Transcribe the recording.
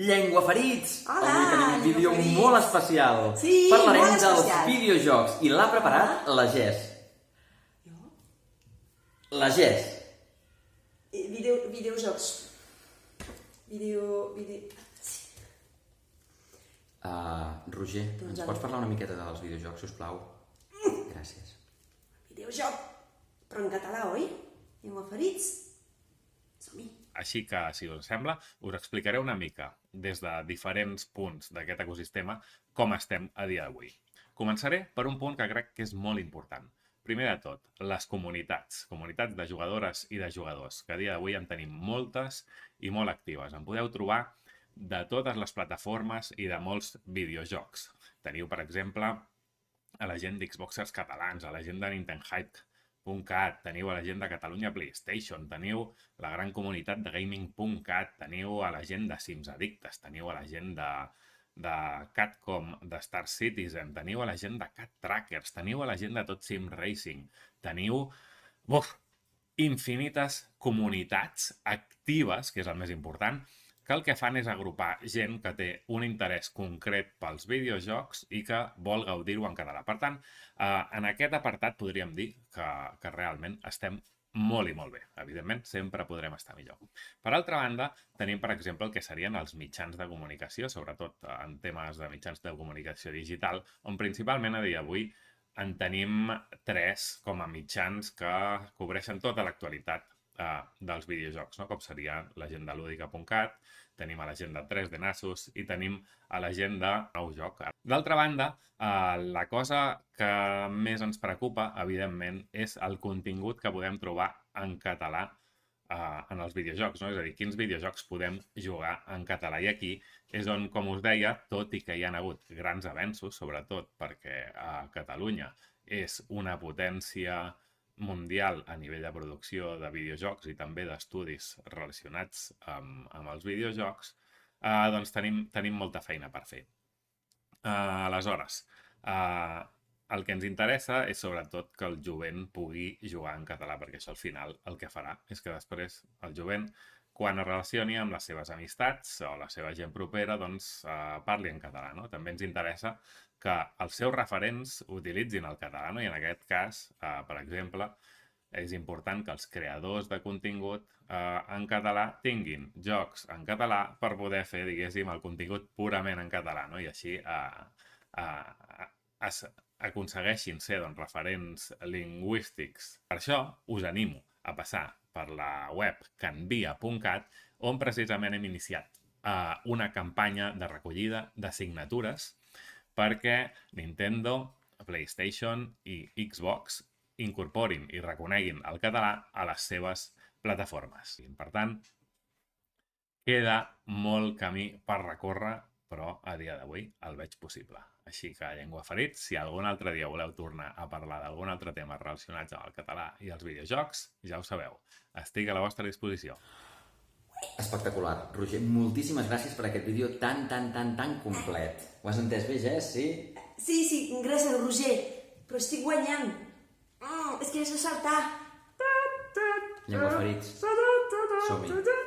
Llenguaferits! Hola, Avui tenim un vídeo Llenguaferits. molt especial. Sí, Parlarem molt dels especial. videojocs i l'ha preparat la Jess. Jo? La Jess. Videojocs. Sí. Roger, ens pots parlar una miqueta dels videojocs, sisplau? Gràcies. Videojoc. Però en català, oi? Llenguaferits. Som-hi. Així que, si us sembla, us explicaré una mica, des de diferents punts d'aquest ecosistema, com estem a dia d'avui. Començaré per un punt que crec que és molt important. Primer de tot, les comunitats. Comunitats de jugadores i de jugadors, que a dia d'avui en tenim moltes i molt actives. En podeu trobar de totes les plataformes i de molts videojocs. Teniu, per exemple, a la gent d'Xboxers catalans, a la gent de Nintendohype.cat, teniu a la gent de Catalunya PlayStation, teniu la gran comunitat de Gaming.cat, teniu a la gent de Sims Addictes, teniu a la gent de Catcom, de Star Citizen, teniu a la gent de Cat Trackers, teniu a la gent de Tot Sim Racing, teniu infinites comunitats actives, que és el més important, que el que fan és agrupar gent que té un interès concret pels videojocs i que vol gaudir-ho en català. Per tant, en aquest apartat podríem dir que realment estem molt i molt bé. Evidentment, sempre podrem estar millor. Per altra banda, tenim, per exemple, el que serien els mitjans de comunicació, sobretot en temes de mitjans de comunicació digital, on principalment a dia d'avui en tenim 3 com a mitjans que cobreixen tota l'actualitat dels videojocs, no? Com seria la gent de Ludica.cat, tenim a la gent de 3D Nasus i tenim a la gent de Nou Joc. D'altra banda, la cosa que més ens preocupa, evidentment, és el contingut que podem trobar en català en els videojocs, no? És a dir, quins videojocs podem jugar en català. I aquí és on, com us deia, tot i que hi ha hagut grans avenços, sobretot perquè Catalunya és una potència mundial a nivell de producció de videojocs i també d'estudis relacionats amb els videojocs, doncs tenim molta feina per fer. Aleshores, el que ens interessa és sobretot que el jovent pugui jugar en català, perquè això al final el que farà és que després el jovent, quan es relacioni amb les seves amistats o la seva gent propera, doncs parli en català, no? També ens interessa que els seus referents utilitzin el català, no? I en aquest cas, per exemple, és important que els creadors de contingut en català tinguin jocs en català per poder fer, diguéssim, el contingut purament en català, no? I així aconsegueixin ser referents lingüístics. Per això us animo a passar per la web canvia.cat, on precisament hem iniciat una campanya de recollida de signatures perquè Nintendo, PlayStation i Xbox incorporin i reconeguin el català a les seves plataformes. Per tant, queda molt camí per recórrer, però a dia d'avui el veig possible. Així que, llenguaferits, si algun altre dia voleu tornar a parlar d'algun altre tema relacionats amb el català i els videojocs, ja ho sabeu, estic a la vostra disposició. Espectacular. Roger, moltíssimes gràcies per aquest vídeo tan complet. Ho has entès bé, Jess? Sí? Sí, gràcies, Roger. Però estic guanyant. És que has de saltar. Llenguaferits. Som-hi.